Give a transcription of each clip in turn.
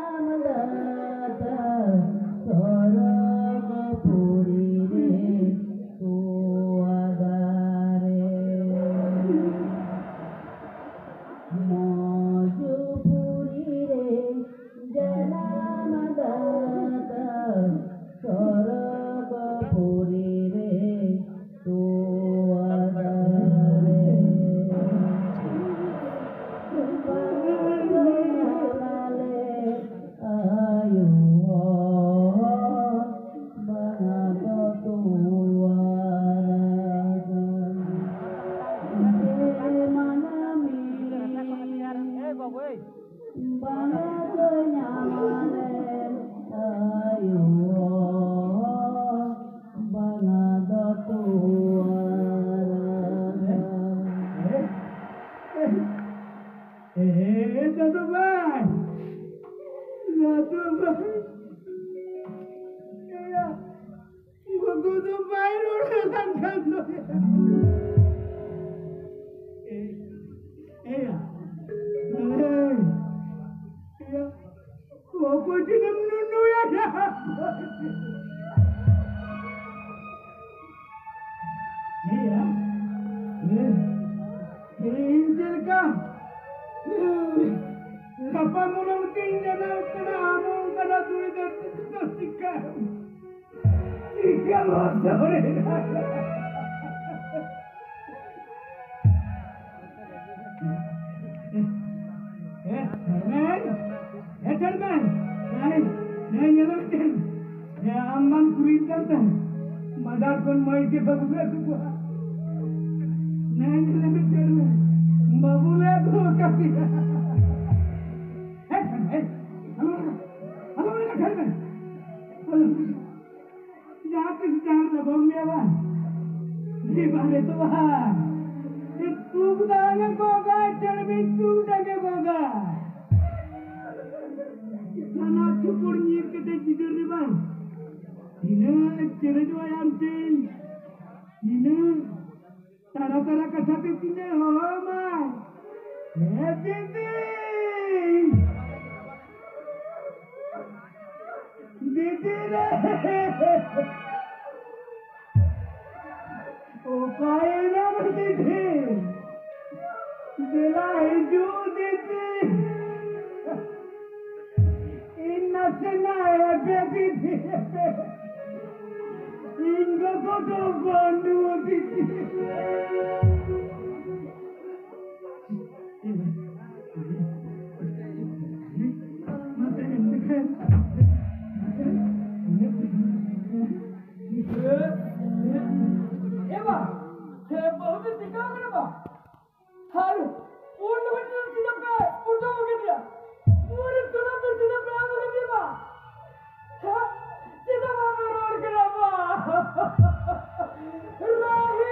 जनामदाता Ya, gua tuh main urusan kan lo ya. Ya, ya, aku tidak menunduk ya. Ya, Injil kah? Kapal mulang tinggal kena amung kena tulis itu sikap. Sikap sore. Terman, naik nyalakan. Ya aman kulitan tak. Madar pun mai ke babulah tu buat. Naik nyalakan terman. Babulah tu kasih. Halo mereka terman. Jangan jangan labang dia bang. Di mana tu bang? Itu bukan koga, termin tu bukan koga. Karena cukur nyir kita tidur ni bang. Ini cerita dua yang tin. Ini tara-tara kata tinne oh mai. Didi. Didi re. Oh kaya nama didi. Dila hiju didi. Inna sena baby Ingo koto bandu didi. Eva, बहुत दिखा मेरे बा हारू पूर्ण बच्चे सीधा पे पूरा हो गया पूरे दुनिया पे सीधा पे हो गया बा हाँ सीधा बाबा रोड करा बा राही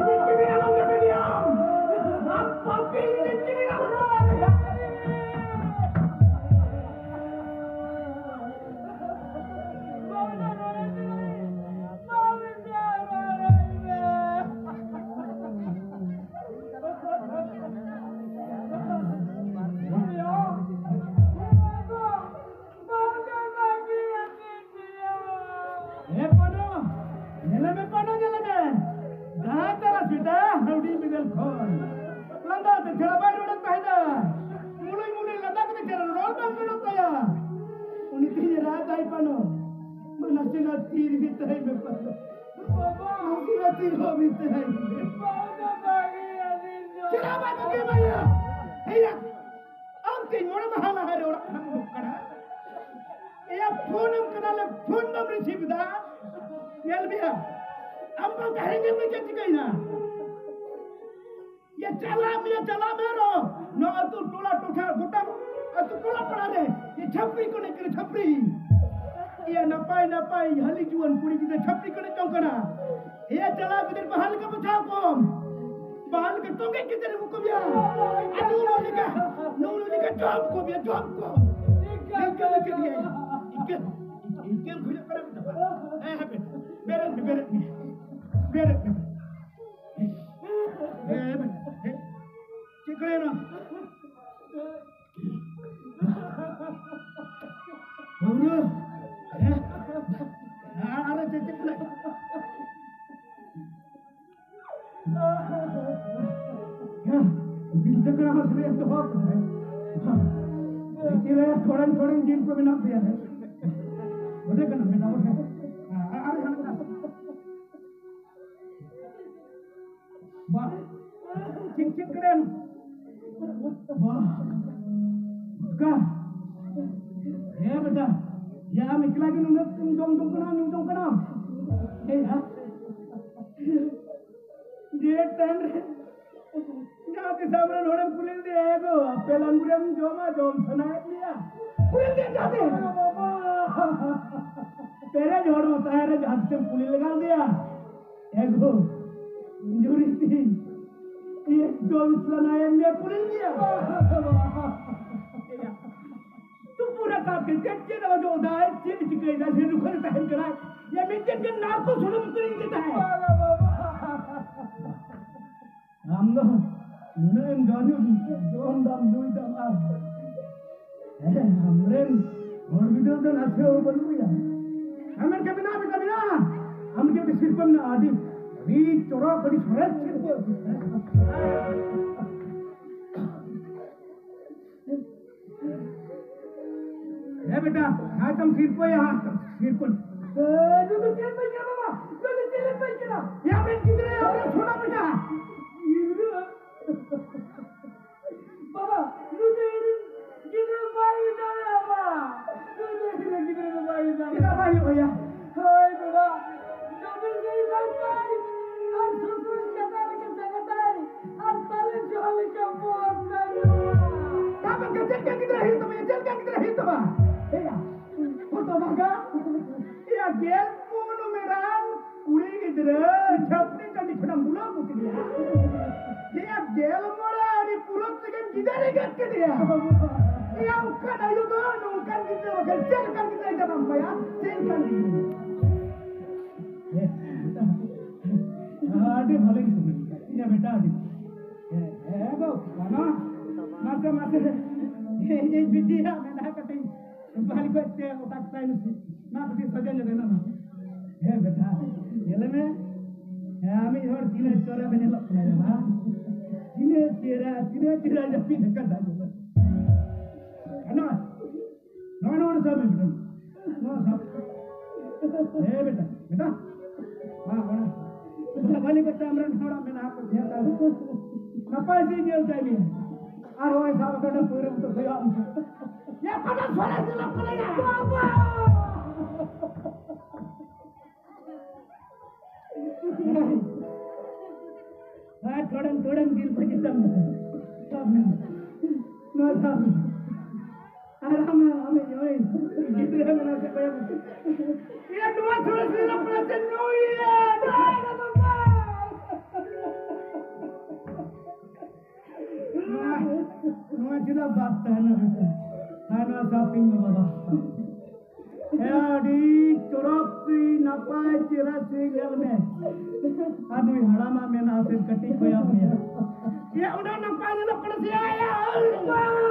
ये कितने लोग हैं दिया आप पापी ये कितने लोग हैं तेरे जोड़ होता है रे हाथ से पुली लगा दिया एगो इंजुरी थी ये डोंसला ना ये मैं पुलिस लिया तू पूरा काम के तेरे ना जो दाय चीज चिके ना से रुखर तहन करा ये मैं तेरे नाक को सुलम करी देता है हम लोग नन गानियों दोन दाम दुई दाम आ हमरे और वीडियो तो नाचे हो बनू या हमें कभी ना हम के सिर पर ना आदि अभी चोरा बड़ी सरस सिर पे है बेटा हाँ तुम सिर पे यहाँ सिर पर जो तो सिर पे क्या बाबा जो तो सिर पे क्या यहाँ में किधर है आपने छोड़ा बेटा बाबा मुझे किधर भाई जाने बाबा किधर भाई भैया हाय बाबा डबल गई लगताई और सुसुर कतार के जगताई और ताले जोले के बहुत नहीं तब गजल का किधर है तुम्हें जल का किधर है तुम्हारा हेया वो तो मगा या गेल पून मेरान कुड़ी किधर छपने का निकला मुला मुकलिया ये गेल मोड़ा अरे पूरा सेकंड किधर है के दिया या उनका नहीं तो उनका किधर वगैरह जल का किधर जब हम भैया जल का आदि भले ही सुन ये बेटा आदि है वो ना मात्र ये विद्या में ना कटे बाली को ते उठाता है ना पति सजन जगह ना है बेटा ये ले में हमें और तीन चोरा बने लगता है ना तीन तेरा जब भी धक्का था ना ना सब बेटा ना सब है बेटा हाँ बड़ा वाली को टामरन थोड़ा मैंने आपको दिया था नपासी जेल चाहिए और वो ऐसा बड़ा पूरे तो गया ये पता सोने से लग पड़ेगा बाबा हाँ थोड़ा दिल पर जितना सब ना सब आराम हमें जो है कितने मना से ये दुआ थोड़ा से लग पड़े नो ये Nua baat tana betul, tana shopping baba. Di corop si napai cira si gelme. Aduh harama mena asyik ketik koyak ni. Ya udah napai je nak pergi ayah.